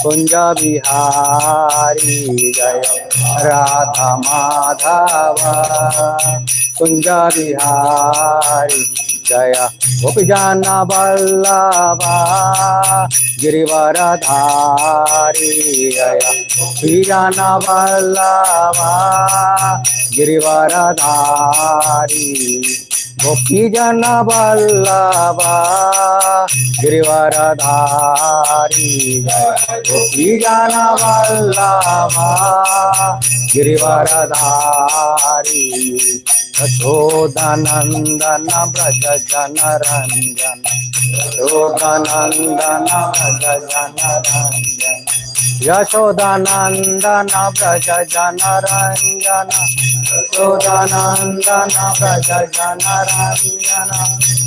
Kunja Bihari Jaya Radha Madhava Kunja Bihari Jaya Gopijana Vallabha Girivaradhari Jaya Gopijana Vallabha Girivaradhari Gopijana Vallabha Girivaradhari Gopijana Vallabha Girivaradhari Yashodanandana Braja Jana Ranjana Yashodanandana Braja Jana Ranjana Yashodanandana Braja Jana Ranjana Yashodanandana Braja Jana Ranjana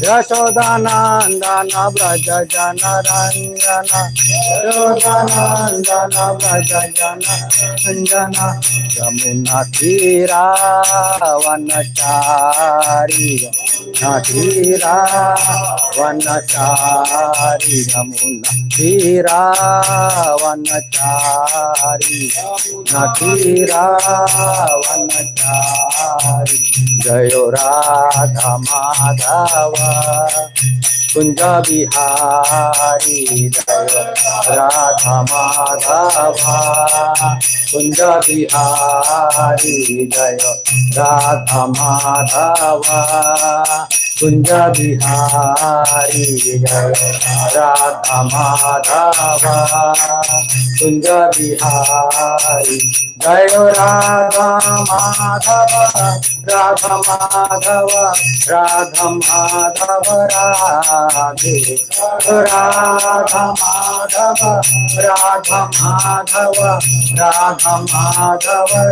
Yashodanandana Braja Jana Ranjana Yashodanandana Braja Jana Ranjana Yamuna Tira Vanachari Natira Vanachari Yamuna Tira Vanachari Natira Vanachari Jayo Radha Madhava Kunja Bihari Jayo Radha Madhava Kunja Bihari Jayo Radha Madhava Kunja Bihari Jayo Radha Madhava Kunja Bihari Jayo Radha Madhava Radha Madhava Radha Madhava Radhe Radha Madhava Radha Madhava Radha Madhava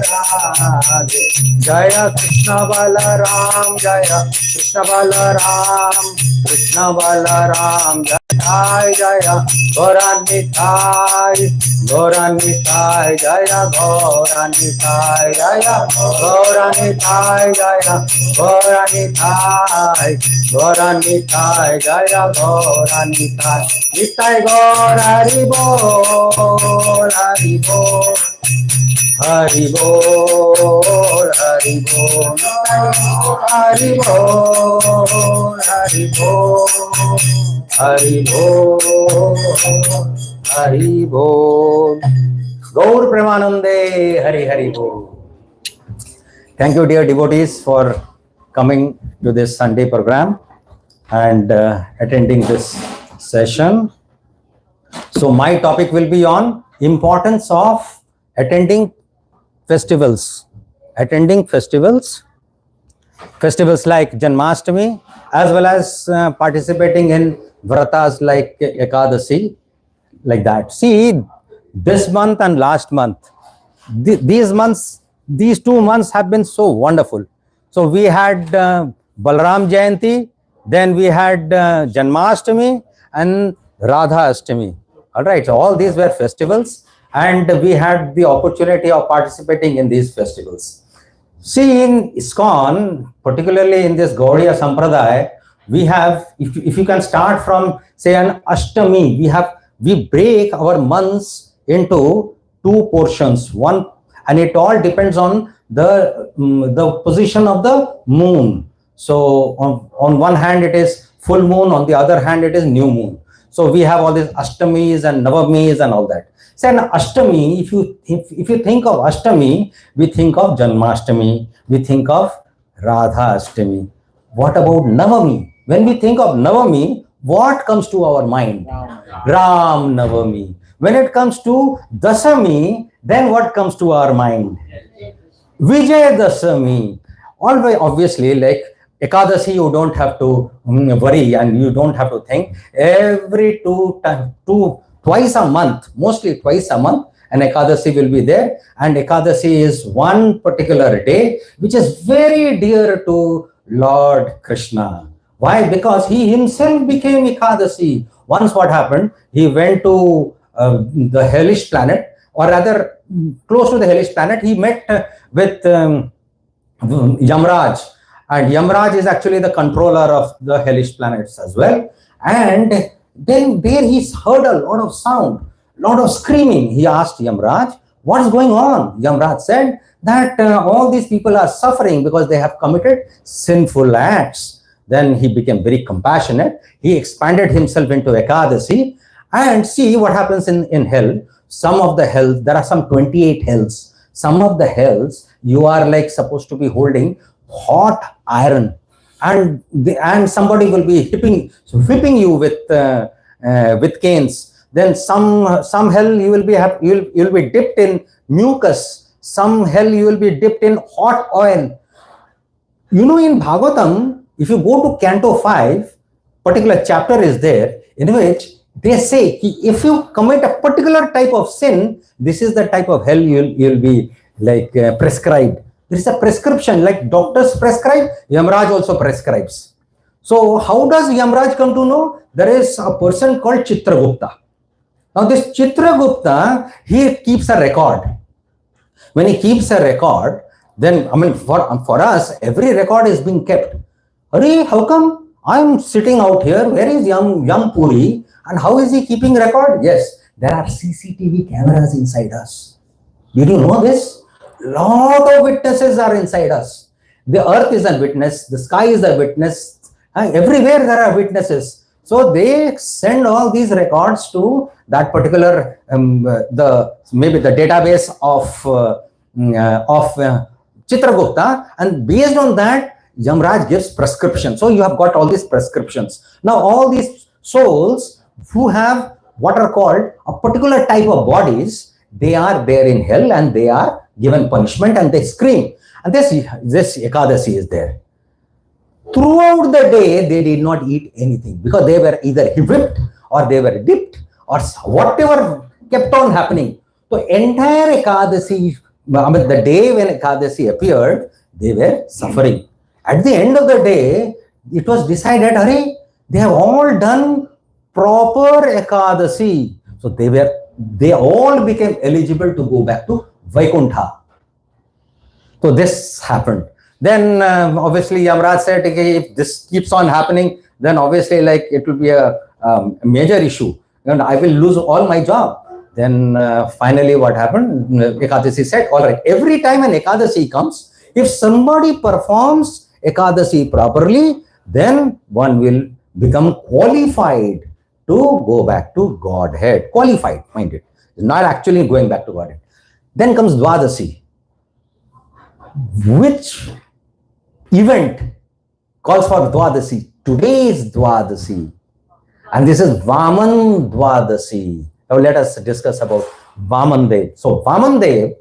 Radhe Jaya Krishna Balaram Jaya Krishna Balaram Krishna Balaram Jaya Jaya Gauranitai Gauranitai Jaya Gauranitai Jaya Gauranitai Jaya Gauranitai Gauranitai Jaya Gauranitai Nitai Gaur Hari Bol Hari Bol Hari Bol Hari Bol Hari Bol Hari Bol Hari Bol Hari Bol Gaur Premanande Hari Hari Bol. Thank you, dear devotees, for coming to this Sunday program and attending this session. So my topic will be on importance of attending festivals. Attending festivals like Janmashtami, as well as participating in vratas like Ekadasi, like that. See, this month and last month, these 2 months have been so wonderful. So we had Balram Jayanti, then we had Janmashtami and Radha Ashtami. All right, so all these were festivals, and we had the opportunity of participating in these festivals. See, in ISKCON, particularly in this Gaudiya Sampradaya, we have, if you can start from, say, an Ashtami, we break our months into 2 portions. One, and it all depends on the position of the moon. So on one hand it is full moon, on the other hand it is new moon. So we have all these Ashtamis and Navamis and all that. So an Ashtami, if you think of Ashtami, we think of Janmashtami, we think of Radha Ashtami. What about Navami? When we think of Navami, what comes to our mind? Ram Navami. When it comes to Dasami, then what comes to our mind? Vijay Dasami. Always, obviously, like Ekadasi, you don't have to worry and you don't have to think. Every twice a month, mostly twice a month, an Ekadasi will be there. And Ekadasi is one particular day which is very dear to Lord Krishna. Why? Because he himself became Ekadasi. Once what happened, he went to the hellish planet, or rather close to the hellish planet. He met with Yamraj, and Yamraj is actually the controller of the hellish planets as well. And Then there he heard a lot of sound, lot of screaming. He asked Yamraj, what's going on? Yamraj said that all these people are suffering because they have committed sinful acts. Then he became very compassionate. He expanded himself into Ekadasi, and see what happens in hell. Some of the hells, there are some 28 hells. Some of the hells, you are like supposed to be holding hot iron, and somebody will be whipping you with canes. Then some hell you will be dipped in mucus. Some hell you will be dipped in hot oil. You know, in Bhagavatam, if you go to Canto 5, particular chapter is there in which they say if you commit a particular type of sin, this is the type of hell you'll be like prescribed. There is a prescription, like doctors prescribe, Yamraj also prescribes. So how does Yamraj come to know? There is a person called Chitragupta. Now this Chitragupta, he keeps a record. When he keeps a record, then I mean for us, every record is being kept. Hare, how come I'm sitting out here? Where is Yam Puri? And how is he keeping record? Yes, there are CCTV cameras inside us. Did you know this? Lot of witnesses are inside us. The earth is a witness. The sky is a witness. Everywhere there are witnesses. So they send all these records to that particular maybe the database of Chitragupta, and based on that, Yamraj gives prescription. So you have got all these prescriptions. Now all these souls who have what are called a particular type of bodies, they are there in hell and they are given punishment and they scream. And this Ekadasi is there. Throughout the day, they did not eat anything because they were either whipped or they were dipped or whatever kept on happening. So entire Ekadasi, I mean the day when Ekadasi appeared, they were suffering. At the end of the day, it was decided, Hare, they have all done proper Ekadasi. So they all became eligible to go back to Vaikuntha. So this happened. Then obviously Yamraj said, okay, if this keeps on happening, then obviously like it will be a major issue and I will lose all my job. Then finally what happened? Ekadasi said, all right, every time an Ekadasi comes, if somebody performs Ekadasi properly, then one will become qualified to go back to Godhead. Qualified, mind it. Not actually going back to Godhead. Then comes Dwadasi. Which event calls for Dwadasi? Today is Dwadasi. And this is Vaman Dwadasi. Now let us discuss about Vaman Dev. So Vaman Dev,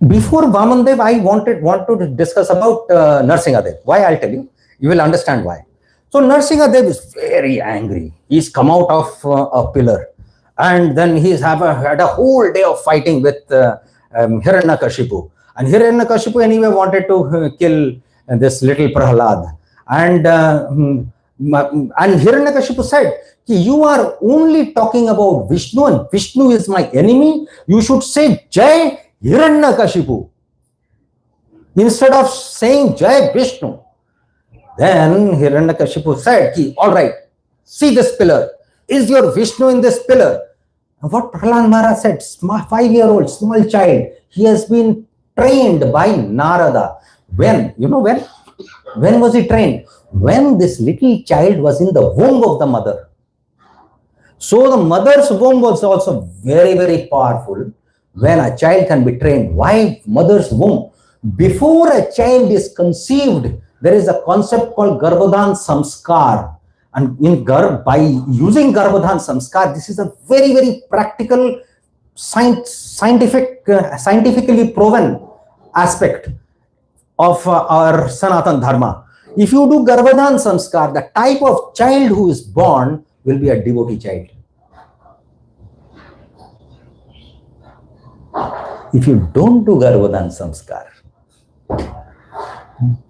before Vaman Dev, I want to discuss about Narsinga Dev. Why? I'll tell you. You will understand why. So Narsinga Dev is very angry. He's come out of a pillar. And then he's had a whole day of fighting with Hiranyakashipu. And Hiranyakashipu anyway wanted to kill this little Prahlad. And Hiranyakashipu said, you are only talking about Vishnu and Vishnu is my enemy. You should say Jai Hiranyakashipu instead of saying Jai Vishnu. Then Hiranyakashipu said, all right, see this pillar. Is your Vishnu in this pillar? And what Prahlad Maharaj said, 5-year-old, small child, he has been trained by Narada. When? You know when? When was he trained? When this little child was in the womb of the mother. So the mother's womb was also very, very powerful. When a child can be trained. Why mother's womb? Before a child is conceived, there is a concept called Garbhodhan Samskar. And by using Garbhodhan Samskar, this is a very, very practical, scientifically proven aspect of our Sanatan Dharma. If you do Garbhodhan Samskar, the type of child who is born will be a devotee child. If you don't do Garbhodhan Samskar,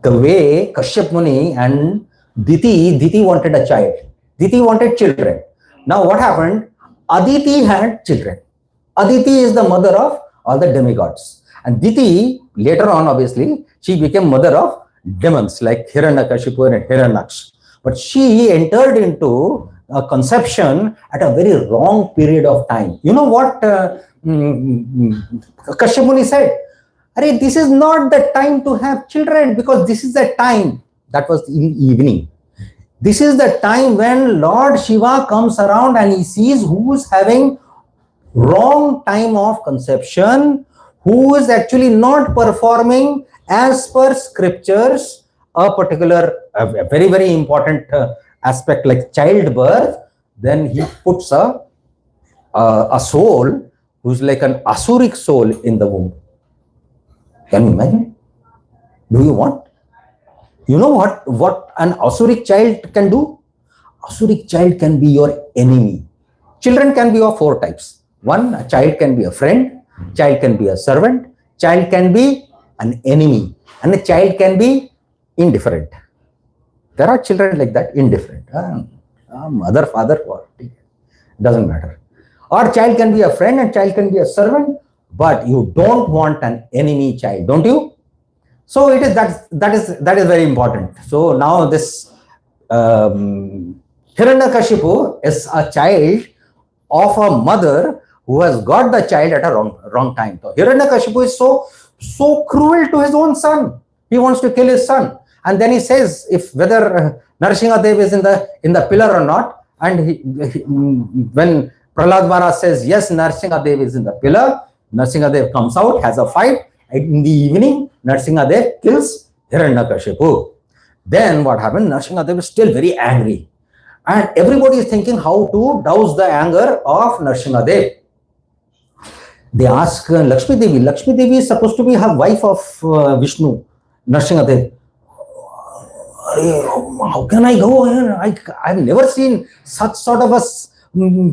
the way Kashyap Muni and Diti wanted a child. Diti wanted children. Now what happened? Aditi had children. Aditi is the mother of all the demigods. And Diti, later on obviously, she became mother of demons like Hiranyakashipu and Hiranyaksh. But she entered into conception at a very wrong period of time. You know what Kashyap Muni said? Arey, this is not the time to have children, because this is the time, that was in evening. This is the time when Lord Shiva comes around and he sees who is having wrong time of conception, who is actually not performing as per scriptures a particular, a very, very important aspect like childbirth. Then he puts a soul who's like an asuric soul in the womb. Can you imagine? Do you want? You know what an asuric child can do? Asuric child can be your enemy. Children can be of four types. One, a child can be a friend, child can be a servant, child can be an enemy, and a child can be indifferent. There are children like that, indifferent. Mother, father, what? Doesn't matter. Or child can be a friend and child can be a servant, but you don't want an enemy child, don't you? So it is that is very important. So now this Hiranyakashipu is a child of a mother who has got the child at a wrong time. So Hiranyakashipu is so cruel to his own son. He wants to kill his son, and then he says if whether Narasimhadev is in the pillar or not. And when Prahlad Maharaj says yes, Narasimhadev is in the pillar, Narasimhadev comes out, has a fight. In the evening, Narasimhadev kills Hiranyakashipu. Then what happened? Narasimhadev is still very angry, and everybody is thinking how to douse the anger of Narasimhadev. They ask Lakshmi Devi. Lakshmi Devi is supposed to be her wife of Vishnu, Narasimhadev. How can I go? I've never seen such sort of a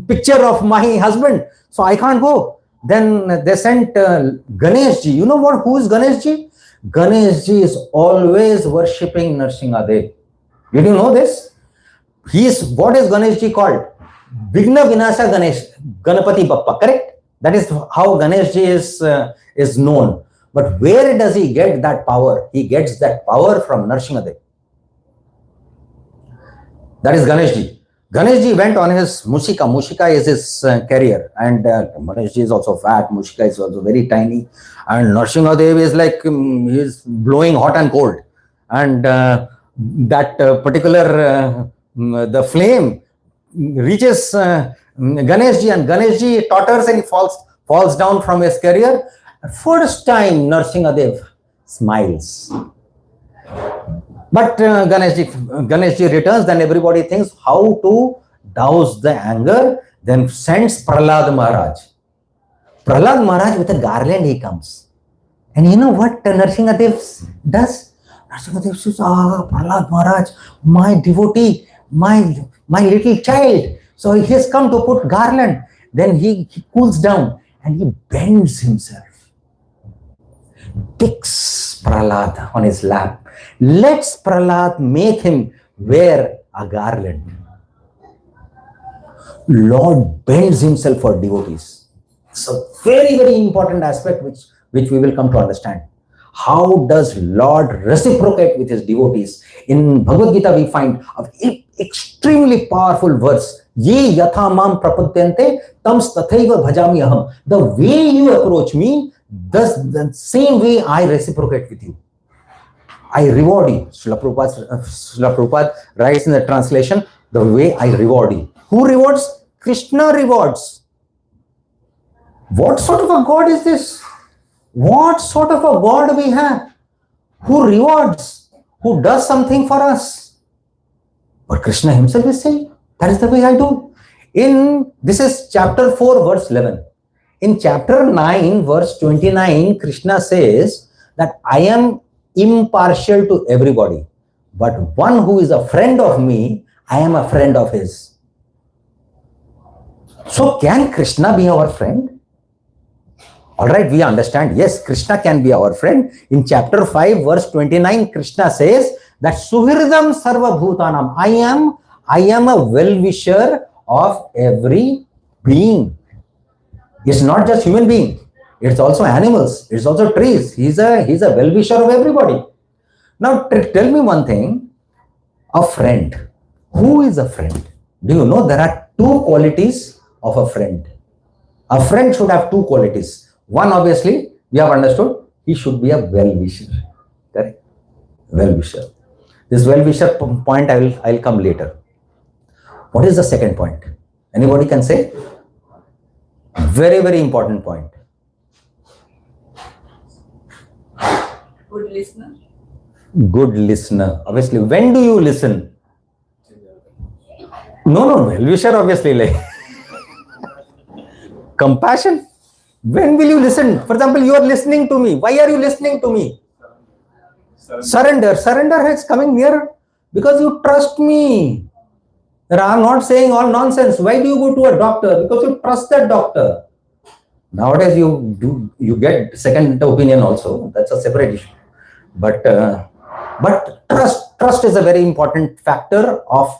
picture of my husband, so I can't go. Then they sent Ganeshji. You know who is Ganeshji? Ganeshji is always worshipping Narasimhadev. Did you know this? What is Ganeshji called? Vigna Vinasha Ganesh, Ganapati Bappa, correct? That is how Ganeshji is known. But where does he get that power? He gets that power from Narasimhadev. That is Ganeshji. Ganeshji went on his Mushika. Mushika is his career, and Ganeshji is also fat. Mushika is also very tiny, and Narasimhadev is like he is blowing hot and cold, and that particular the flame reaches Ganeshji, and Ganeshji totters and he falls down from his career. First time Narasimhadev smiles. But Ganeshji returns, then everybody thinks how to douse the anger, then sends Prahlad Maharaj. Prahlad Maharaj with a garland he comes. And you know what Narasimhadev does? Narasimhadev says, Prahlad Maharaj, my devotee, my little child. So he has come to put garland. Then he cools down and he bends himself. Takes Prahlad on his lap. Lets Prahlad make him wear a garland. Lord bends himself for devotees. It's a very, very important aspect which we will come to understand. How does Lord reciprocate with his devotees? In Bhagavad Gita we find an extremely powerful verse. Ye yatha mam prapadyante tam tathaiva bhajami aham. The way you approach me, the same way I reciprocate with you. I reward you. Srila Prabhupada writes in the translation, the way I reward you. Who rewards? Krishna rewards. What sort of a God is this? What sort of a God we have? Who rewards? Who does something for us? But Krishna himself is saying, that is the way I do. This is chapter 4, verse 11. In chapter 9, verse 29, Krishna says that I am impartial to everybody, but one who is a friend of me, I am a friend of his. So can Krishna be our friend? Alright, we understand, yes, Krishna can be our friend. In chapter 5, verse 29, Krishna says that Suhridam Sarva Bhutanam, I am a well-wisher of every being. It's not just human being. It's also animals. It's also trees. He's a well-wisher of everybody. Now tell me one thing. A friend. Who is a friend? Do you know there are two qualities of a friend? A friend should have two qualities. One, obviously, we have understood, he should be a well-wisher. Correct? Well-wisher. This well-wisher point I'll come later. What is the second point? Anybody can say? Very, very important point. Good listener. Good listener. Obviously, when do you listen? No, well-wisher obviously. Like compassion. When will you listen? For example, you are listening to me. Why are you listening to me? Surrender. Surrender is coming near because you trust me. I'm not saying all nonsense. Why do you go to a doctor? Because you trust that doctor. Nowadays, you get second opinion also. That's a separate issue. But trust is a very important factor of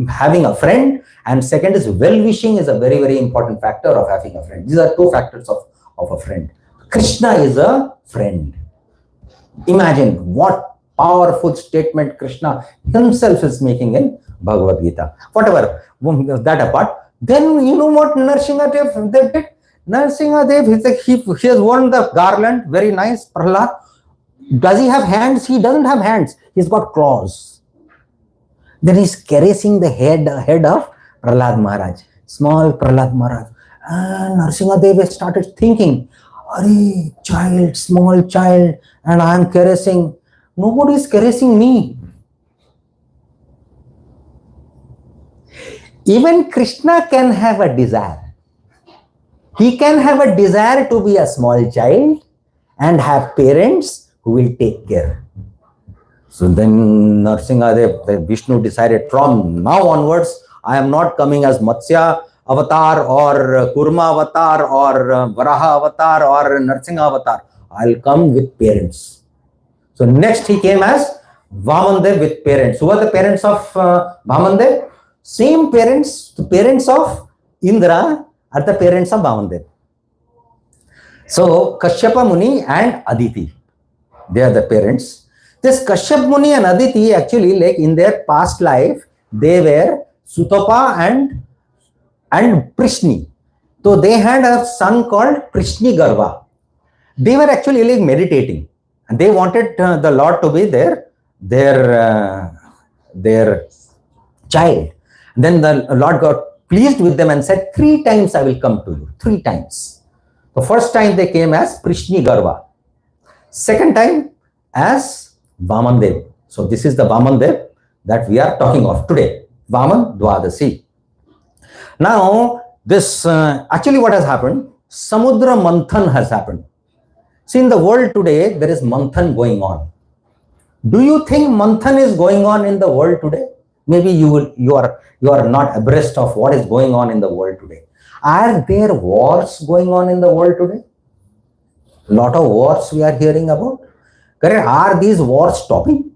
having a friend, and second is well-wishing is a very, very important factor of having a friend. These are two factors of a friend. Krishna is a friend. Imagine what powerful statement Krishna himself is making in Bhagavad Gita. Whatever, that apart, then you know what Nrsimhadev did? Nrsimhadev, he has worn the garland, very nice. Prahlad, does he have hands? He doesn't have hands. He's got claws. Then he's caressing the head of Prahlad Maharaj, small Prahlad Maharaj. And Nrsimhadev started thinking, "Arey, child, small child, and I am caressing. Nobody is caressing me." Even Krishna can have a desire. He can have a desire to be a small child and have parents who will take care. So then Nrsimhadev, Vishnu decided, from now onwards, I am not coming as Matsya avatar or Kurma avatar or Varaha avatar or Nrsimha avatar. I'll come with parents. So next he came as Vamandev with parents. Who are the parents of Vamandev? Same parents, the parents of Indra are the parents of Vamandev. So Kashyapa Muni and Aditi, they are the parents. This Kashyap Muni and Aditi actually, like in their past life, they were Sutapa and Prishni. So they had a son called Prishni Garva. They were actually like meditating, and they wanted the Lord to be their child. Then the Lord got pleased with them and said, 3 times I will come to you. 3 times. The first time they came as Prishni Garva. Second time as Vamandev. So this is the Vamandev that we are talking of today. Vaman Dwadasi. Now, this actually what has happened? Samudra Manthan has happened. See, in the world today, there is Manthan going on. Do you think Manthan is going on in the world today? Maybe you are not abreast of what is going on in the world today. Are there wars going on in the world today? A lot of wars we are hearing about. Correct? Are these wars stopping?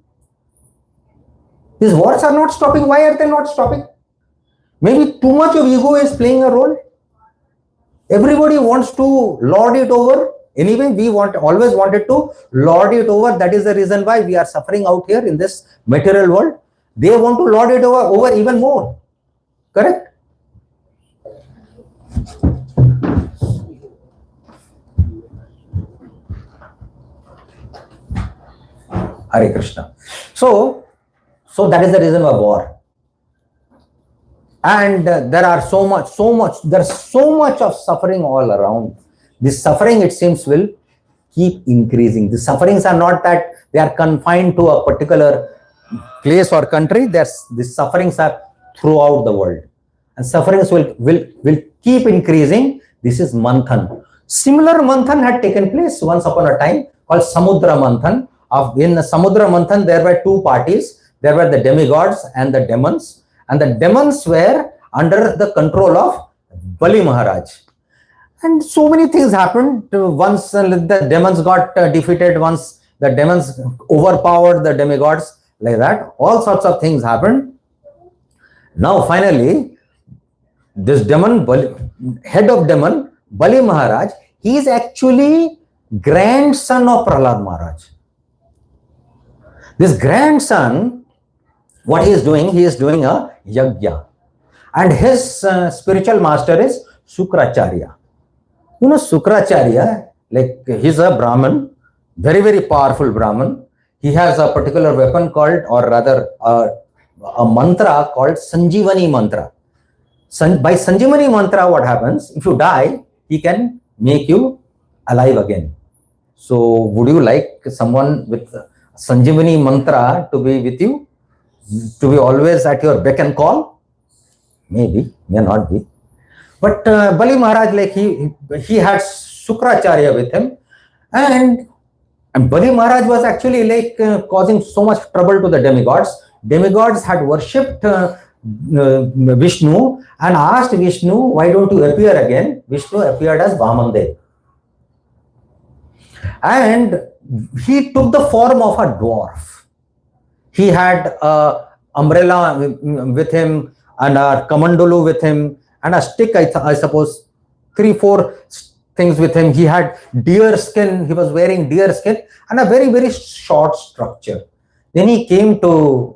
These wars are not stopping. Why are they not stopping? Maybe too much of ego is playing a role. Everybody wants to lord it over. Anyway, we always wanted to lord it over. That is the reason why we are suffering out here in this material world. They want to lord it over even more. Correct? Hare Krishna. So that is the reason of war. And there's so much of suffering all around. This suffering, it seems, will keep increasing. The sufferings are not that they are confined to a particular place or country. The sufferings are throughout the world. And sufferings will keep increasing. This is Manthan. Similar Manthan had taken place once upon a time called Samudra Manthan. In the Samudra Manthan, there were 2 parties. There were the demigods and the demons. And the demons were under the control of Bali Maharaj. And so many things happened. Once the demons got defeated, once the demons overpowered the demigods, like that. All sorts of things happened. Now finally, this demon, head of demon, Bali Maharaj, he is actually grandson of Prahlad Maharaj. This grandson, what he is doing a yajna. And his spiritual master is Sukracharya. You know, Sukracharya, like he's a Brahmin, very, very powerful Brahmin. He has a particular weapon called, or rather, a mantra called Sanjivani mantra. By Sanjivani mantra, what happens? If you die, he can make you alive again. So, would you like someone with Sanjivani mantra to be with you? To be always at your beck and call? Maybe, may not be. But Bali Maharaj, like he had Sukracharya with him, and Bali Maharaj was actually like causing so much trouble to the demigods. Demigods had worshipped Vishnu and asked Vishnu, why don't you appear again? Vishnu appeared as Vamandev. And he took the form of a dwarf. He had an umbrella with him and a kamandulu with him and a stick, I suppose, 3-4 things with him. He had deer skin, he was wearing deer skin and a very, very short structure. Then he came to,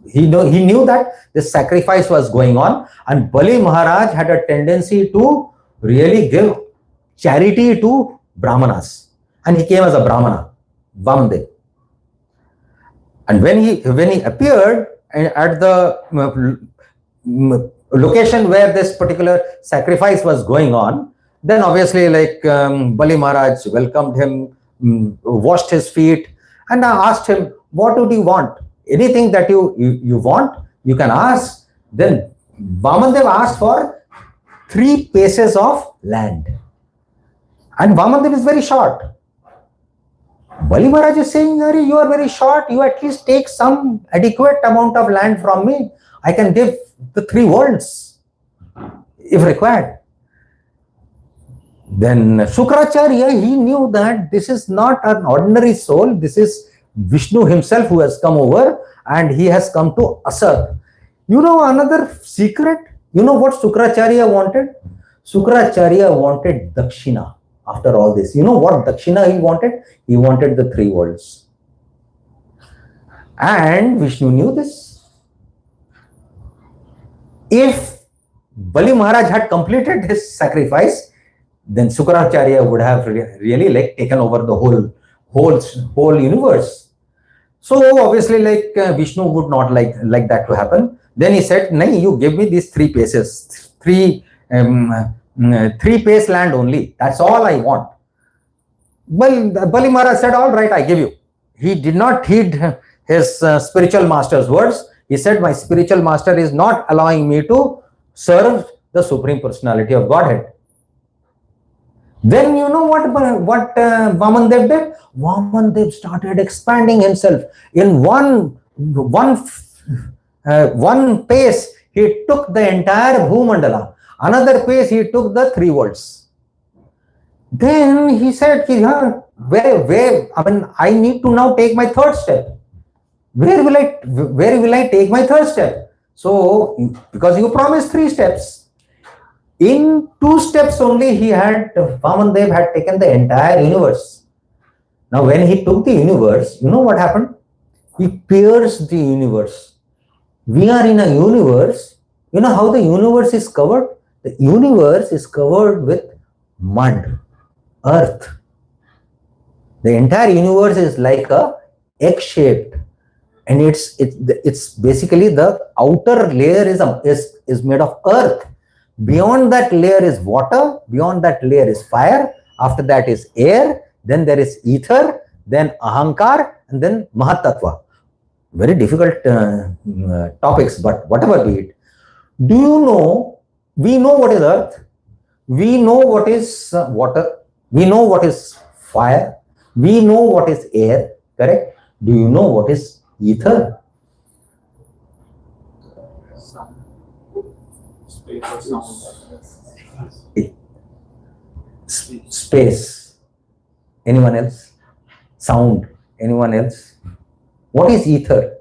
he knew that this sacrifice was going on, and Bali Maharaj had a tendency to really give charity to Brahmanas. And he came as a Brahmana, Vamandev. And when he appeared at the location where this particular sacrifice was going on, then obviously like Bali Maharaj welcomed him, washed his feet, and asked him, what do you want? Anything that you want, you can ask. Then Vamandev asked for 3 paces of land. And Vamandev is very short. Bali Maharaj is saying, you are very short, you at least take some adequate amount of land from me. I can give the 3 worlds if required. Then Sukracharya, he knew that this is not an ordinary soul, this is Vishnu himself who has come over and he has come to assert. You know another secret? You know what Sukracharya wanted? Sukracharya wanted Dakshina. After all this, you know what Dakshina he wanted? He wanted the 3 worlds. And Vishnu knew this. If Bali Maharaj had completed his sacrifice, then Sukracharya would have really like taken over the whole universe. So obviously like Vishnu would not like that to happen. Then he said, "No, you give me these 3 paces, 3 pace land only. That's all I want." Well, Bali Maharaj said, "All right, I give you." He did not heed his spiritual master's words. He said, "My spiritual master is not allowing me to serve the Supreme Personality of Godhead." Then you know what Vamandev did? Vamandev started expanding himself. In one pace, he took the entire Bhumandala. Another pace, he took the 3 worlds. Then he said, where? I mean, I need to now take my 3rd step. Where will I take my 3rd step? So, because you promised 3 steps. In 2 steps only, Vamandev had taken the entire universe. Now, when he took the universe, you know what happened? He pierced the universe. We are in a universe. You know how the universe is covered? The universe is covered with mud, earth. The entire universe is like a egg-shaped, and it's basically the outer layer is made of earth. Beyond that layer is water. Beyond that layer is fire. After that is air. Then there is ether. Then ahankar, and then mahatattva. Very difficult topics, but whatever be it. Do you know? We know what is earth. We know what is water. We know what is fire. We know what is air. Correct? Do you know what is ether? Space. Anyone else? Sound. Anyone else? What is ether?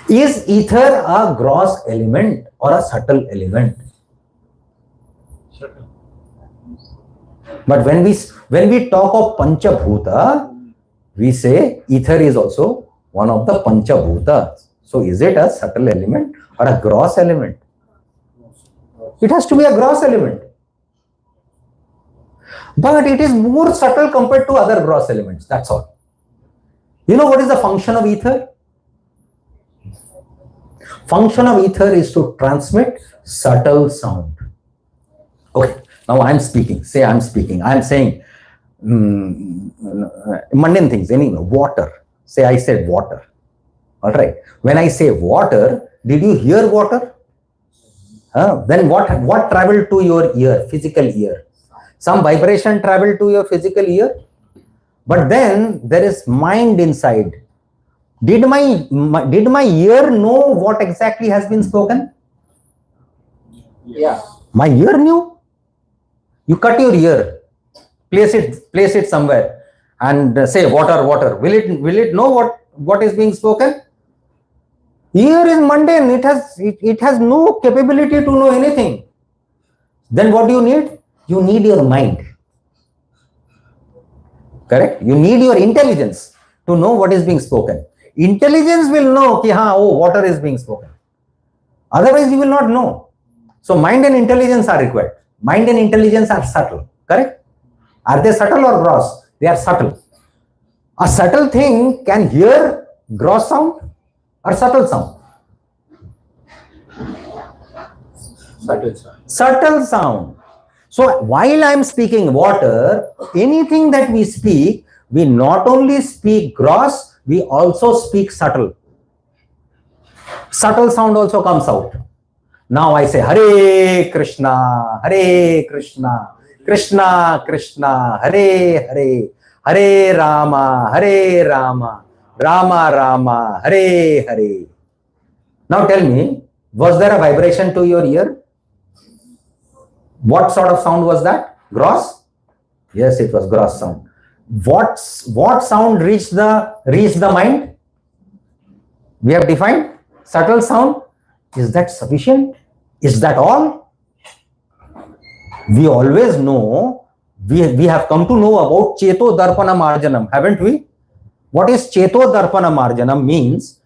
Is ether a gross element or a subtle element? But when we talk of Panchabhuta, we say ether is also one of the Panchabhuta. So is it a subtle element or a gross element? It has to be a gross element. But it is more subtle compared to other gross elements, that's all. You know what is the function of ether? Function of ether is to transmit subtle sound. Okay, now I'm speaking. Say I'm speaking. I'm saying mundane things, anyway, water. Say I said water. All right. When I say water, did you hear water? Then what traveled to your ear, physical ear? Some vibration traveled to your physical ear. But then there is mind inside. Did my ear know what exactly has been spoken? Yeah. My ear knew. You cut your ear, place it somewhere, and say water, water. Will it know what is being spoken? Ear is mundane. It has no capability to know anything. Then what do you need? You need your mind. Correct? You need your intelligence to know what is being spoken. Intelligence will know ki water is being spoken. Otherwise, you will not know. So mind and intelligence are required. Mind and intelligence are subtle. Correct? Are they subtle or gross? They are subtle. A subtle thing can hear gross sound or subtle sound. Subtle sound. So while I am speaking water, anything that we speak, we not only speak gross, we also speak subtle. Subtle sound also comes out. Now I say Hare Krishna, Hare Krishna, Krishna Krishna, Hare Hare, Hare Rama, Hare Rama, Rama Rama, Hare Hare. Now tell me, was there a vibration to your ear? What sort of sound was that? Gross? Yes, it was gross sound. What sound reached the mind? We have defined subtle sound. Is that sufficient? Is that all? We always know, we have come to know about Cheto Darpana Marjanam, haven't we? What is Cheto Darpana Marjanam means?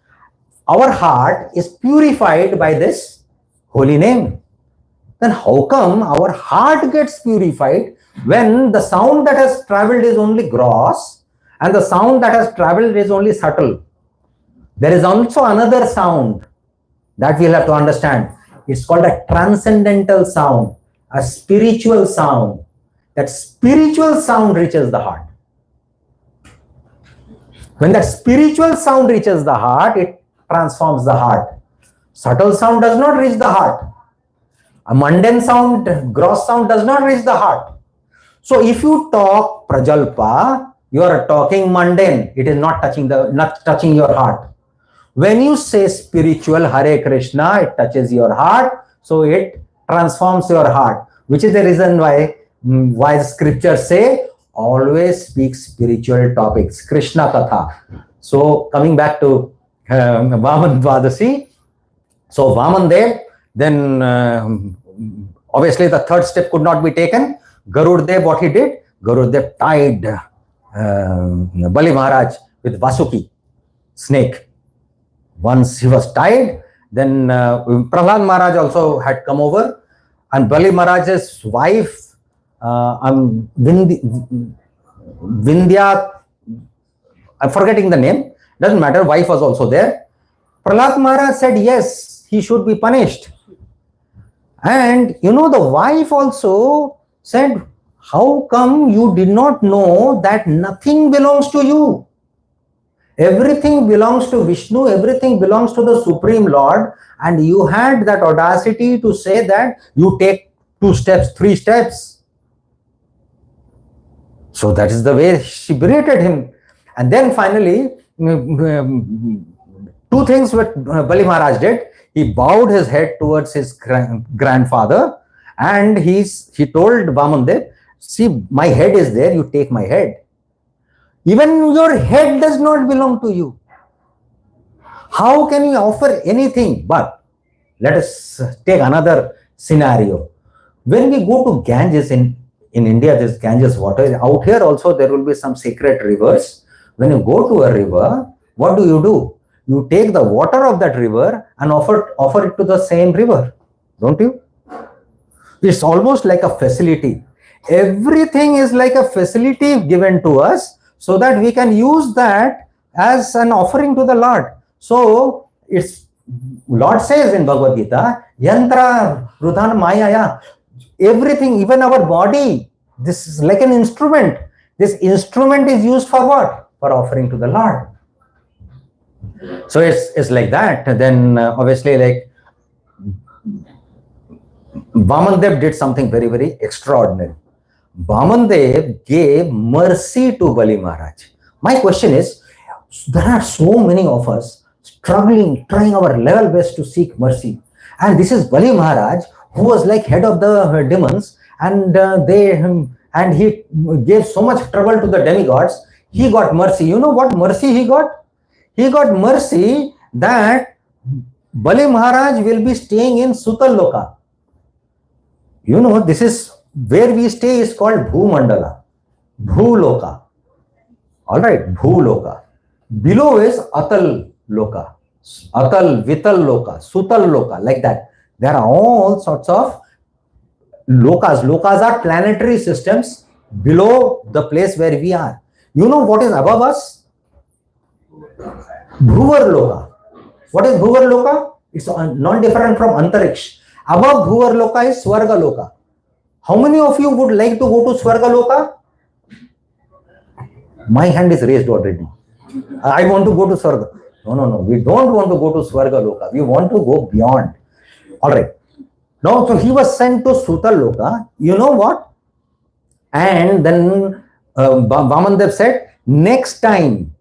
Our heart is purified by this holy name. Then how come our heart gets purified when the sound that has traveled is only gross and the sound that has traveled is only subtle? There is also another sound that we'll have to understand. It's called a transcendental sound, a spiritual sound. That spiritual sound reaches the heart. When that spiritual sound reaches the heart, it transforms the heart. Subtle sound does not reach the heart. A mundane sound, gross sound does not reach the heart. So if you talk prajalpa, you are talking mundane. It is not touching your heart. When you say spiritual Hare Krishna, it touches your heart, so it transforms your heart, which is the reason why the scriptures say always speak spiritual topics, Krishna Katha. So coming back to Vaman Dwadasi, so Vaman Dev, then obviously the third step could not be taken. Garud Dev, what he did? Garud Dev tied Bali Maharaj with Vasuki, snake. Once he was tied, then Prahlad Maharaj also had come over, and Bali Maharaj's wife, Vindhya, I'm forgetting the name, doesn't matter, wife was also there. Prahlad Maharaj said yes, he should be punished. And the wife also said, how come you did not know that nothing belongs to you? Everything belongs to Vishnu, everything belongs to the Supreme Lord, and you had that audacity to say that you take 2 steps, 3 steps. So that is the way she berated him. And then finally, 2 things what Bali Maharaj did. He bowed his head towards his grandfather, and he told Vamandev, see, my head is there, you take my head. Even your head does not belong to you. How can you offer anything? But let us take another scenario. When we go to Ganges in India, this Ganges water, out here also there will be some sacred rivers. When you go to a river, what do? you take the water of that river and offer it to the same river, don't you? It's almost like a facility. Everything is like a facility given to us so that we can use that as an offering to the Lord. So it's Lord says in Bhagavad Gita, Yantra Rudhan Mayaya. Everything, even our body, this is like an instrument. This instrument is used for what? For offering to the Lord. So it's like that. Then obviously, like Vamandev did something very, very extraordinary. Vamandev gave mercy to Bali Maharaj. My question is, there are so many of us struggling, trying our level best to seek mercy. And this is Bali Maharaj, who was like head of the demons, and he gave so much trouble to the demigods. He got mercy. You know what mercy he got? He got mercy that Bali Maharaj will be staying in Sutal Loka. You know, this is where we stay is called Bhumandala, Bhuloka. Alright, Bhuloka. Below is Atal Loka, Atal, Vital Loka, Sutal Loka, like that. There are all sorts of lokas. Lokas are planetary systems below the place where we are. You know what is above us? Bhuvar Loka. What is Bhuvar Loka? It's non-different from Antariksh. Above Bhuvar Loka is Swarga Loka. How many of you would like to go to Swarga Loka? My hand is raised already. I want to go to Swarga. No. We don't want to go to Swarga Loka. We want to go beyond. Alright. Now, so he was sent to Sutal Loka. You know what? And then Vamandev said, next time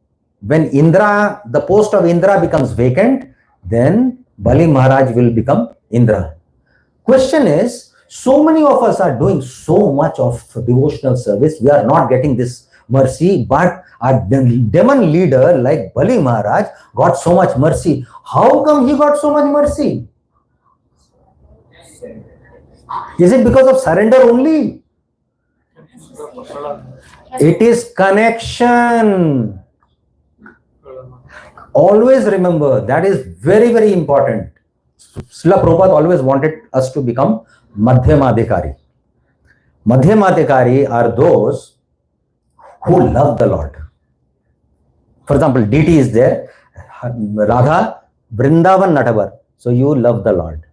when Indra, the post of Indra becomes vacant, then Bali Maharaj will become Indra. Question is, so many of us are doing so much of devotional service. We are not getting this mercy, but a demon leader like Bali Maharaj got so much mercy. How come he got so much mercy? Is it because of surrender only? It is connection. Always remember, that is very, very important. Srila Prabhupada always wanted us to become Madhyamadhikari. Madhyamadhikari are those who love the Lord. For example, deity is there, Radha, Vrindavan Natavar. So you love the Lord.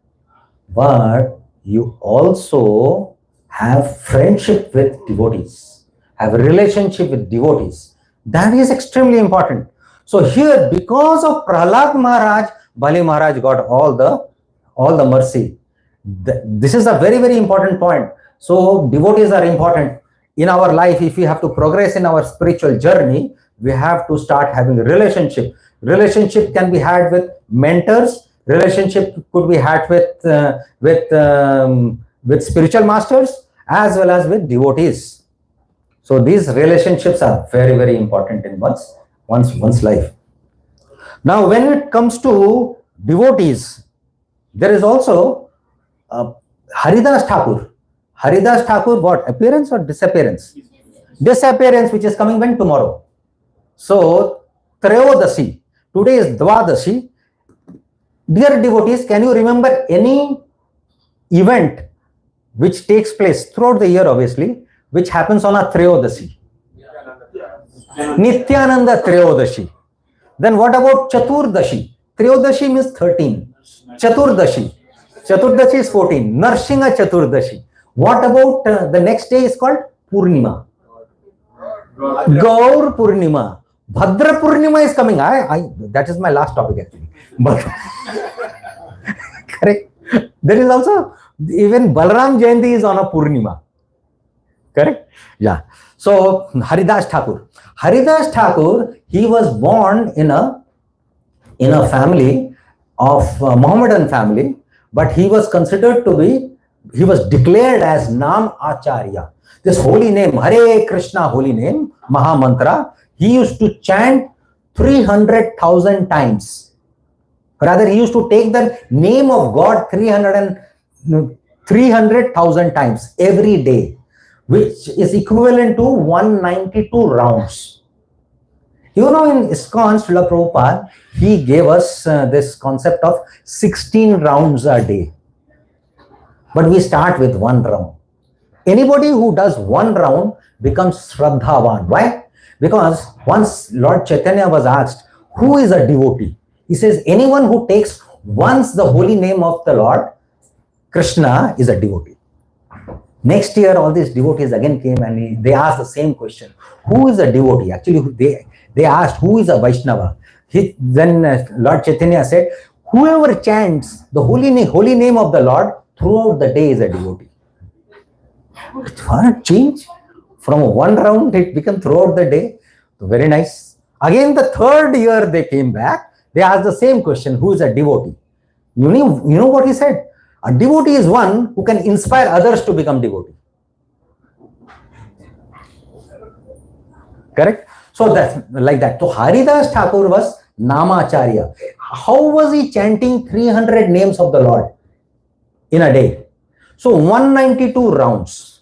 But you also have friendship with devotees, have a relationship with devotees. That is extremely important. So here, because of Prahlad Maharaj, Bali Maharaj got all the mercy. This is a very, very important point. So devotees are important in our life. If we have to progress in our spiritual journey, we have to start having a relationship. Relationship can be had with mentors. Relationship could be had with spiritual masters as well as with devotees. So these relationships are very, very important in one's life. Now, when it comes to devotees, there is also Haridas Thakur. Haridas Thakur, what? Appearance or disappearance? Disappearance, which is coming when? Tomorrow. So, Trayodasi. Today is Dvadashi. Dear devotees, can you remember any event which takes place throughout the year, obviously, which happens on a Trayodasi? Nityananda Trayodasi. Then what about Chaturdashi? Trayodasi means 13. Chaturdashi. Chaturdashi is 14. Narsingha Chaturdashi. What about the next day is called Purnima? Gaur Purnima. Bhadra Purnima is coming. That is my last topic actually. But correct. There is also even Balram Jayanti is on a Purnima. Correct? Yeah. So Haridas Thakur. Haridas Thakur, he was born in a family of Mohammedan family, but he was considered to be, he was declared as Nam Acharya. This holy name, Hare Krishna holy name, Maha Mantra, he used to chant 300,000 times. Rather, he used to take the name of God 300,000 times every day, which is equivalent to 192 rounds. You know, in ISKCON, Srila Prabhupada, he gave us this concept of 16 rounds a day. But we start with one round. Anybody who does one round becomes Shraddhavan. Why? Because once Lord Chaitanya was asked, who is a devotee? He says, anyone who takes once the holy name of the Lord, Krishna, is a devotee. Next year, all these devotees again came and they asked the same question. Who is a devotee? Actually, they asked, who is a Vaisnava? Then Lord Chaitanya said, whoever chants the holy name of the Lord throughout the day is a devotee. What change? From one round, it became throughout the day. Very nice. Again, the third year they came back. They asked the same question, who is a devotee? You know what he said? A devotee is one who can inspire others to become devotee. Correct? So that's like that. So Haridas Thakur was Namacharya. How was he chanting 300 names of the Lord in a day? So 192 rounds.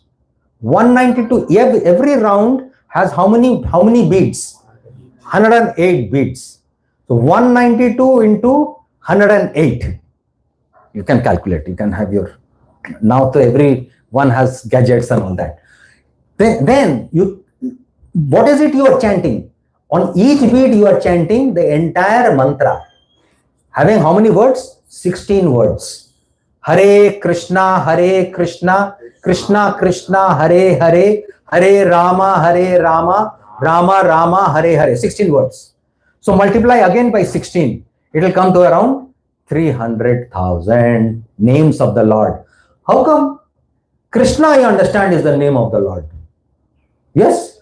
192. Every round has how many beats? 108 beats. So 192 into 108. You can calculate. You can have your, now to everyone has gadgets and all that. Then what is it you are chanting? On each beat you are chanting the entire mantra. Having how many words? 16 words. Hare Krishna, Krishna Krishna, Hare Hare, Hare Rama, Rama Rama, Hare Hare. 16 words. So multiply again by 16. It will come to around 300,000 names of the Lord. How come? Krishna, I understand, is the name of the Lord. Yes?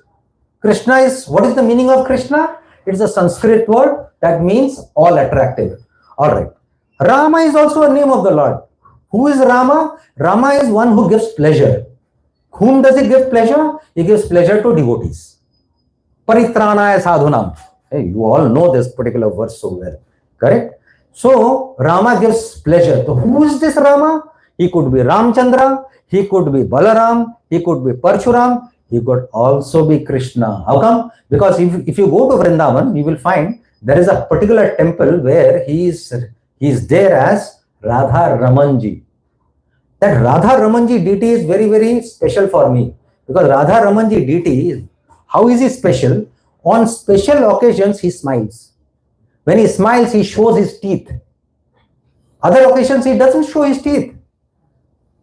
Krishna is, what is the meaning of Krishna? It's a Sanskrit word that means all attractive. Alright. Rama is also a name of the Lord. Who is Rama? Rama is one who gives pleasure. Whom does he give pleasure? He gives pleasure to devotees. Paritranaya sadhunam. Hey, you all know this particular verse so well. Correct? So, Rama gives pleasure. So, who is this Rama? He could be Ramchandra, he could be Balaram, he could be Parshuram, he could also be Krishna. How come? Because if you go to Vrindavan, you will find there is a particular temple where he is there as Radha Ramanji. That Radha Ramanji deity is very, very special for me. Because Radha Ramanji deity, how is he special? On special occasions, he smiles. When he smiles, he shows his teeth. Other occasions, he doesn't show his teeth.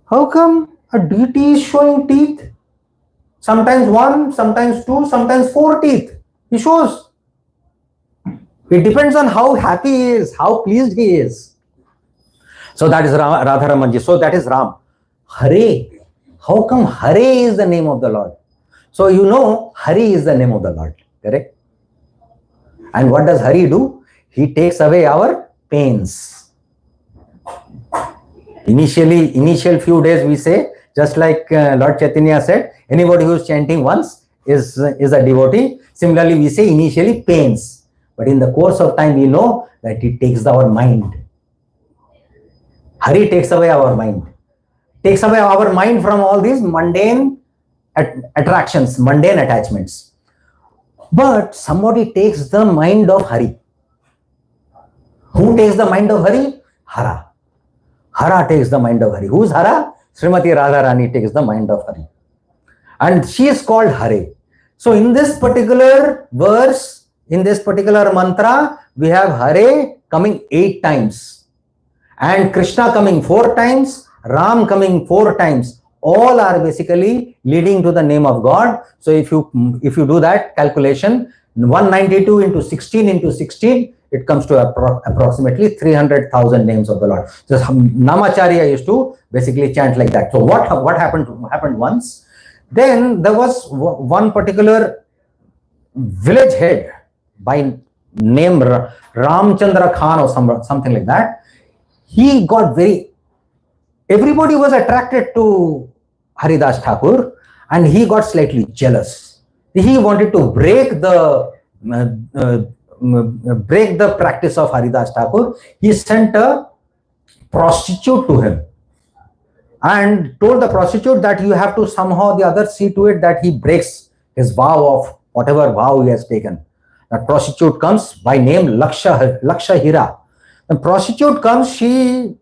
How come a deity is showing teeth? Sometimes one, sometimes two, sometimes 4 teeth. He shows. It depends on how happy he is, how pleased he is. So that is Radha Ramanji. So that is Ram. Hare. How come Hare is the name of the Lord? So you know Hare is the name of the Lord. Correct? And what does Hare do? He takes away our pains. Initial few days we say, just like Lord Chaitanya said, anybody who is chanting once is a devotee. Similarly, we say initially pains. But in the course of time, we know that it takes our mind. Hare takes away our mind. Takes away our mind from all these mundane attractions, mundane attachments. But somebody takes the mind of Hare. Who takes the mind of Hare? Hara. Hara takes the mind of Hare. Who is Hara? Srimati Radharani takes the mind of Hare. And she is called Hare. So in this particular verse, in this particular mantra, we have Hare coming 8 times. And Krishna coming 4 times. Ram coming 4 times. All are basically leading to the name of God. So if you do that calculation, 192 into 16 into 16, it comes to approximately 300,000 names of the Lord. So Namacharya used to basically chant like that. So what happened once? Then there was one particular village head by name Ramchandra Khan or something like that. He got everybody was attracted to Haridas Thakur and he got slightly jealous. He wanted to break the practice of Haridas Thakur. He sent a prostitute to him and told the prostitute that you have to somehow or the other see to it that he breaks his vow of whatever vow he has taken. That prostitute comes by name Laksha Hira. The prostitute comes, she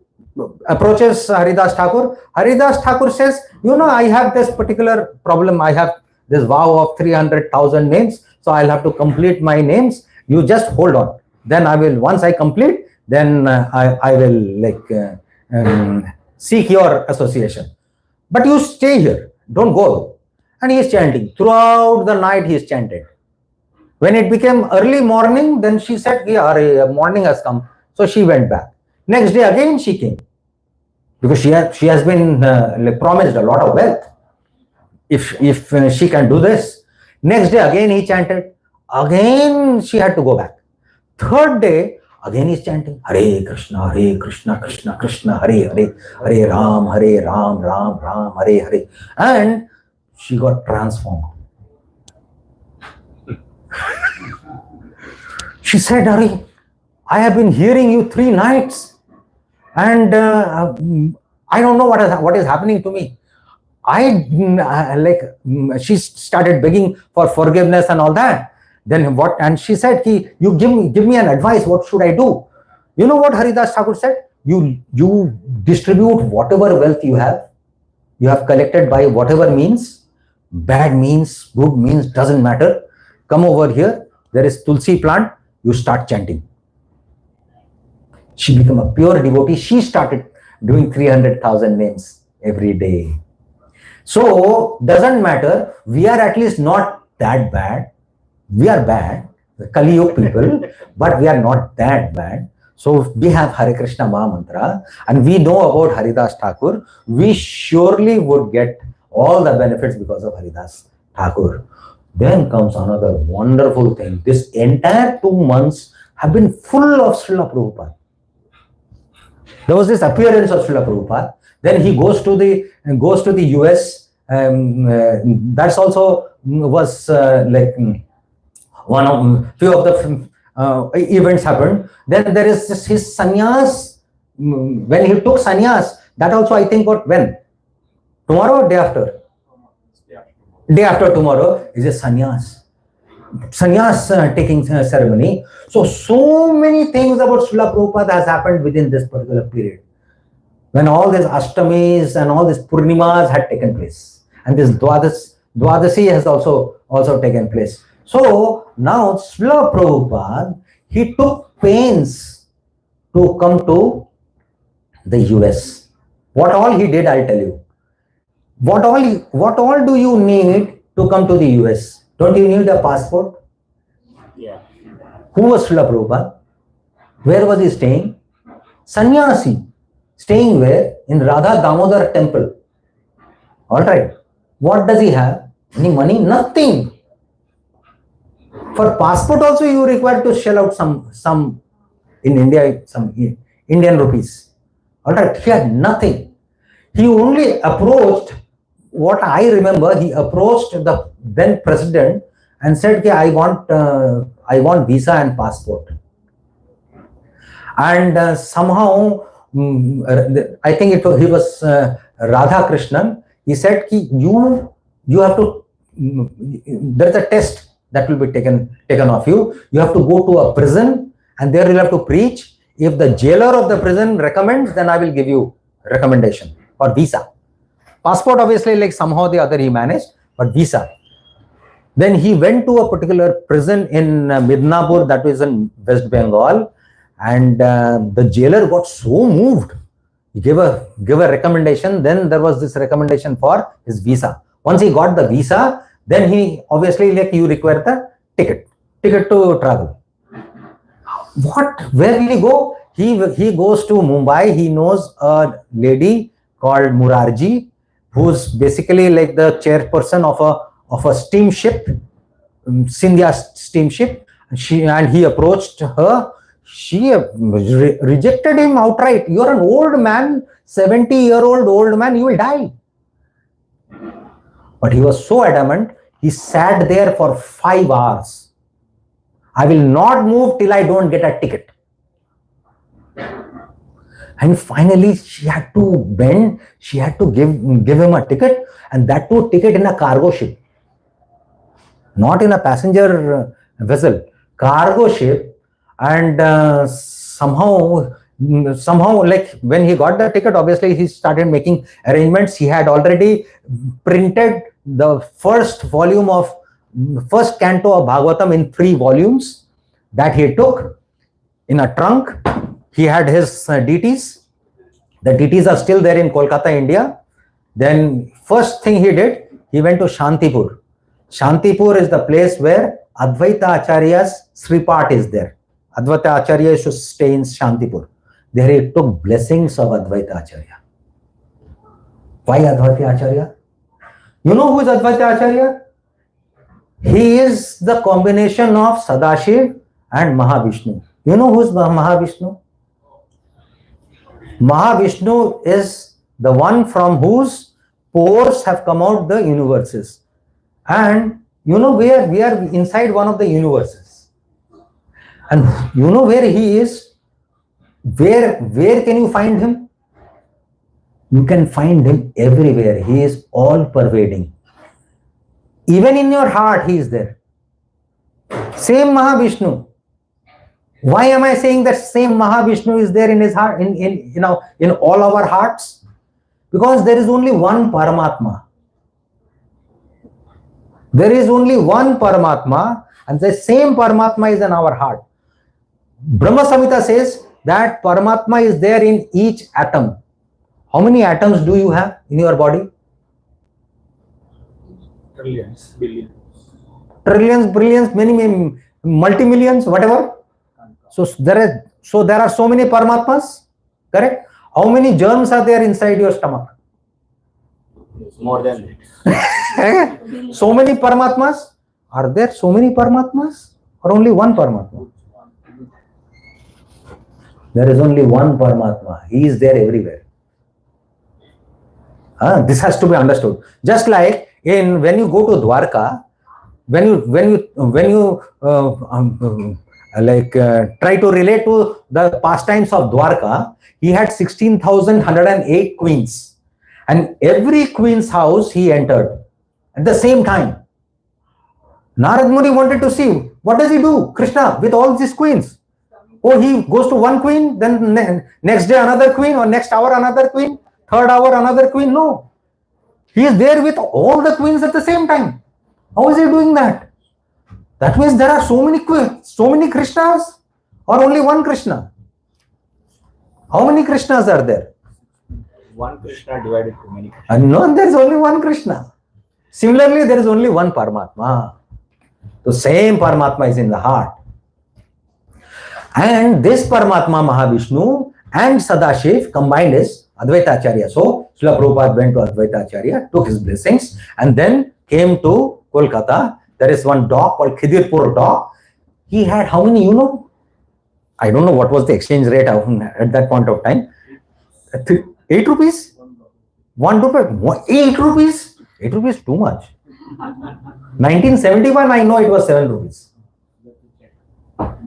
approaches Haridas Thakur. Haridas Thakur says, I have this particular problem. I have this vow of 300,000 names. So I'll have to complete my names. You just hold on. Then I will, once I complete, then I will seek your association. But you stay here. Don't go. And he is chanting. Throughout the night he is chanted. When it became early morning, then she said, morning has come. So she went back. Next day again she came. Because she has been promised a lot of wealth. If she can do this. Next day again he chanted. Again she had to go back. Third day, again he is chanting. Hare Krishna, Krishna Krishna, Hare Hare, Hare Ram, Ram Ram, Hare Hare. And she got transformed. She said, Hare, I have been hearing you 3 nights and I don't know what is happening to me. She started begging for forgiveness and all that. Then what? And she said, you give me an advice. What should I do? You know what Haridas Thakur said? You distribute whatever wealth you have collected by whatever means, bad means, good means, doesn't matter. Come over here. There is Tulsi plant. You start chanting. She became a pure devotee. She started doing 300,000 names every day. So, doesn't matter. We are at least not that bad. We are bad, Kali Yuga people, but we are not that bad. So, we have Hare Krishna Maha Mantra and we know about Haridas Thakur. We surely would get all the benefits because of Haridas Thakur. Then comes another wonderful thing. This entire 2 months have been full of Srila Prabhupada. There was this appearance of Srila Prabhupada. Then he goes to the US. That's also was one of few of the events happened. Then there is his sannyas. When he took sannyas, that also I think when? Tomorrow or day after? Day after tomorrow is a sannyas. Sannyas taking ceremony. So many things about Srila Prabhupada has happened within this particular period. When all these Ashtamis and all these Purnimas had taken place. And this Dwadasi has also taken place. So now Srila Prabhupada, he took pains to come to the US. What all he did, I'll tell you. What all do you need to come to the US? Don't you need a passport? Yeah. Who was Srila Prabhupada? Where was he staying? Sannyasi. Staying where? In Radha Damodar temple. Alright. What does he have? Any money? Nothing. For passport also you require to shell out some in India, some Indian rupees. Alright. He had nothing. He only approached, what I remember, he approached the then president and said, I want visa and passport. And somehow, I think he was Radha Krishnan. He said, you have to, there is a test that will be taken of you. You have to go to a prison and there you have to preach. If the jailer of the prison recommends, then I will give you recommendation for visa. Passport obviously like somehow the other he managed, but visa. Then he went to a particular prison in Midnapur, that was in West Bengal, and the jailer got so moved. He gave a recommendation. Then there was this recommendation for his visa. Once he got the visa, then he obviously like you require the ticket to travel. Where will he go? He goes to Mumbai. He knows a lady called Murarji, who's basically like the chairperson of a steamship, Sindhya steamship. And he approached her. She rejected him outright. You're an old man, 70-year-old old man, you will die. But he was so adamant, he sat there for 5 hours. I will not move till I don't get a ticket. And finally, she had to bend. She had to give him a ticket, and that too ticket in a cargo ship, not in a passenger vessel, cargo ship, and somehow, like when he got the ticket, obviously he started making arrangements. He had already printed the first canto of Bhagavatam in 3 volumes that he took in a trunk. He had his DTs. The DTs are still there in Kolkata, India. Then first thing he did, he went to Shantipur. Shantipur is the place where Advaita Acharya's Sripat is there. Advaita Acharya used to stay in Shantipur. There he took blessings of Advaita Acharya. Why Advaita Acharya? You know who is Advaita Acharya? He is the combination of Sadashiv and Mahavishnu. You know who is Mahavishnu? Mahavishnu is the one from whose pores have come out the universes. And you know where we are inside one of the universes. And you know where he is? Where can you find him? You can find him everywhere. He is all pervading. Even in your heart, he is there. Same Mahavishnu. Why am I saying that same Mahavishnu is there in his heart, in all our hearts? Because there is only one Paramatma. There is only one Paramatma, and the same Paramatma is in our heart. Brahma Samhita says that Paramatma is there in each atom. How many atoms do you have in your body? Trillions, billions. Trillions, billions, many, multi-millions, whatever. So there are so many Paramatmas, correct? How many germs are there inside your stomach? More than that. So many Paramatmas? Are there so many Paramatmas? Or only one Paramatma? There is only one Paramatma. He is there everywhere. This has to be understood. Just like when you go to Dwarka, when you try to relate to the pastimes of Dwarka, he had 16,108 queens, and every queen's house he entered at the same time. Narad Muni wanted to see, what does he do, Krishna, with all these queens? Oh, he goes to one queen, then next day another queen, or next hour another queen, third hour another queen. No. He is there with all the queens at the same time. How is he doing that? That means there are so many Krishnas, or only one Krishna? How many Krishnas are there? One Krishna divided to many Krishnas. No, there is only one Krishna. Similarly, there is only one Paramatma. The same Paramatma is in the heart. And this Paramatma, Mahavishnu and Sadashiv combined is Advaita Acharya. So Srila Prabhupada went to Advaita Acharya, took his blessings, and then came to Kolkata. There is one dock called Khidirpur dock. He had how many, you know? I don't know what was the exchange rate at that point of time. 8 rupees? 1 rupee? 8 rupees? 8 rupees too much. 1971, I know it was 7 rupees.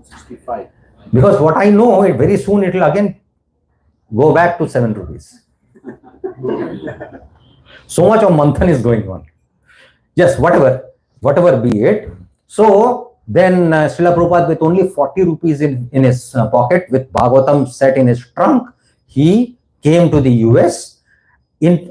65. Because what I know, very soon it will again go back to 7 rupees. So much of manthan is going on. Yes, whatever be it. So then Srila Prabhupada, with only 40 rupees in his pocket, with Bhagavatam set in his trunk, he came to the US.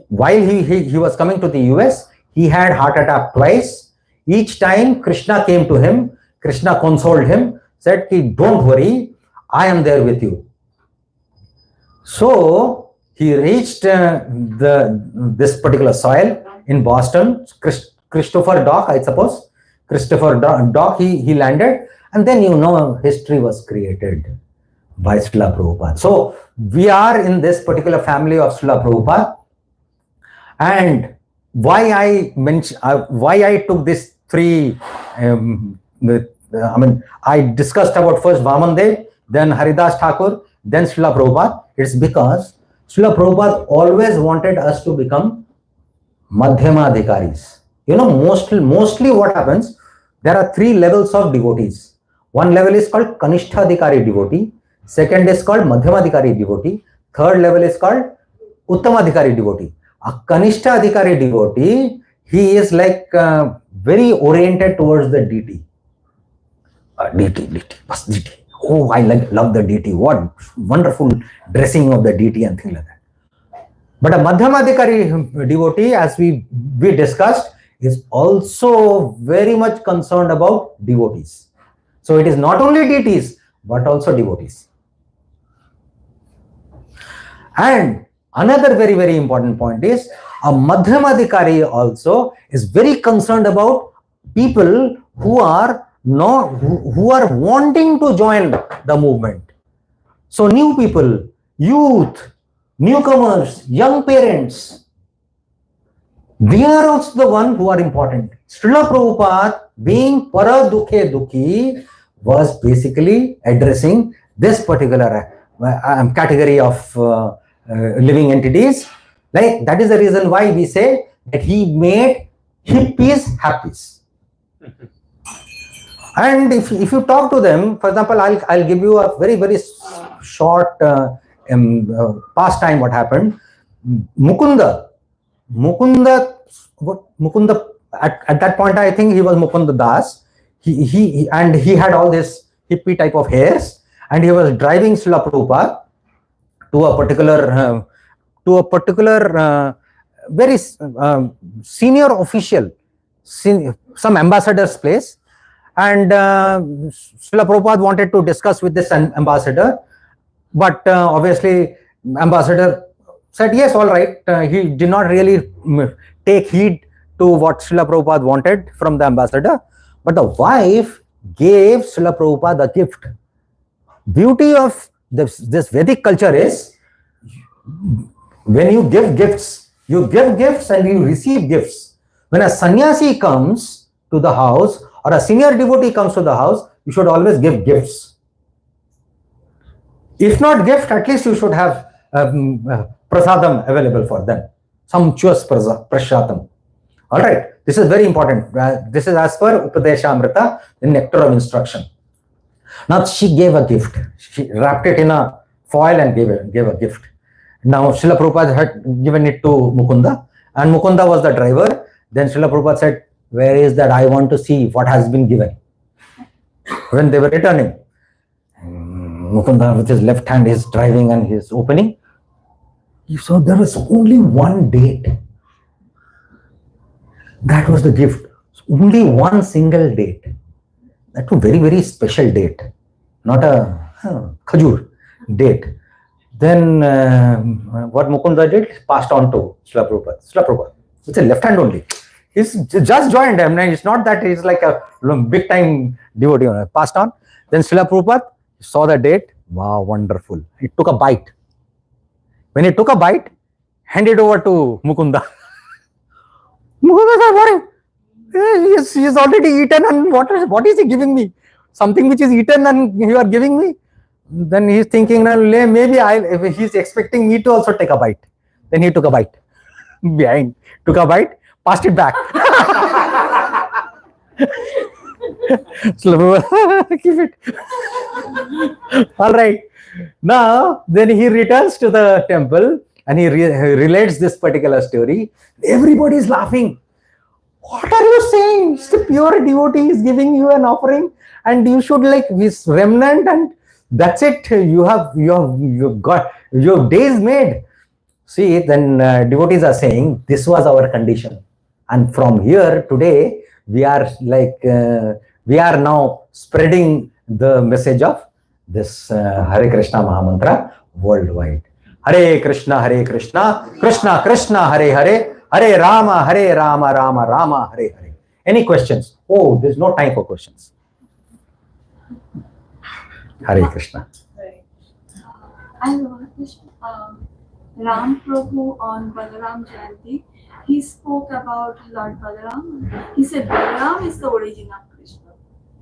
While he was coming to the US, he had heart attack twice. Each time Krishna came to him, Krishna consoled him, said, don't worry, I am there with you. So he reached this particular soil in Boston, Christopher Dock, I suppose. Christopher Dock, he landed, and then history was created by Srila Prabhupada. So we are in this particular family of Srila Prabhupada. And why I took this 3, I discussed about first Vamandev, then Haridas Thakur, then Srila Prabhupada. It's because Srila Prabhupada always wanted us to become Madhyamadhikaris. Mostly what happens, there are 3 levels of devotees. One level is called Kanishtadhikari devotee, second is called Madhyamadhikari devotee, third level is called Uttamadhikari devotee. A Kanishtadhikari devotee, he is like very oriented towards the deity. deity, bas deity. Oh, I love the deity. What wonderful dressing of the deity and things like that. But a Madhyamadikari devotee, as we discussed, is also very much concerned about devotees. So it is not only deities, but also devotees. And another very, very important point is a Madhyamadikari also is very concerned about people who are wanting to join the movement. So new people, youth, newcomers, young parents, they are also the one who are important. Srila Prabhupada, being para dukhe dukhi, was basically addressing this particular category of living entities. Like that is the reason why we say that he made hippies happies. And if you talk to them, for example, I'll give you a very, very short pastime what happened. Mukunda at that point, I think he was Mukunda Das. He had all this hippie type of hairs, and he was driving Srila Prabhupada to a particular very senior official, some ambassador's place. And Srila Prabhupada wanted to discuss with this ambassador, but obviously ambassador said yes, all right. He did not really take heed to what Srila Prabhupada wanted from the ambassador, but the wife gave Srila Prabhupada a gift. Beauty of this Vedic culture is when you give gifts and you receive gifts. When a sannyasi comes to the house or a senior devotee comes to the house, you should always give gifts. If not gift, at least you should have prasadam available for them. Sumptuous prasadam. All right. This is very important. This is as per Upadesha Amrita, the nectar of instruction. Now she gave a gift. She wrapped it in a foil and gave a gift. Now Srila Prabhupada had given it to Mukunda, and Mukunda was the driver. Then Srila Prabhupada said, "Where is that? I want to see what has been given." When they were returning, Mukunda with his left hand is driving and he is opening. He saw there was only one date. That was the gift. Only one single date. That was a very, very special date. Not a khajur date. Then what Mukunda did, passed on to Srila Prabhupada. Srila Prabhupada, with a left hand only. He's just joined him. It's not that he's like a big time devotee. Passed on. Then Srila Prabhupada saw the date. Wow, wonderful. He took a bite. When he took a bite, handed over to Mukunda. Mukunda said, "What? He is already eaten, and what is he giving me? Something which is eaten and you are giving me?" Then he's thinking, maybe he's expecting me to also take a bite. Then he took a bite. Behind. Took a bite, passed it back. Keep it. All right. Now, then he returns to the temple and he relates this particular story. Everybody is laughing. What are you saying? It's the pure devotee is giving you an offering, and you should like this remnant, and that's it. You've got your days made. See, then devotees are saying this was our condition, and from here today we are like we are now spreading the message of this Hare Krishna Mahamantra worldwide. Hare Krishna, Krishna Krishna, Hare Hare, Hare Rama, Rama Rama, Hare Hare. Any questions? Oh, there's no time for questions. Hare Krishna. I have one question. Ram Prabhu on Balaram Jayanti, he spoke about Lord Balaram. He said Balaram is the origin of Krishna.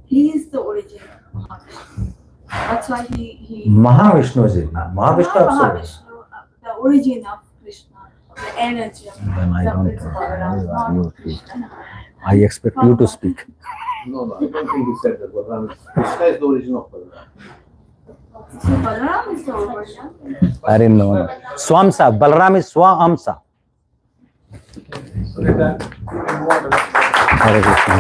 He is the origin of Mahavishnu. That's why he Mahavishnu is it? Mahavishnu, the origin of Krishna, the energy of Then I don't Balaram. I expect you to speak. No, I don't think he said that. Balaram Krishna is the origin of Balaram. So Balaram is the origin. I didn't know. Swamsa. Balaram is Swamsa. Hare Krishna.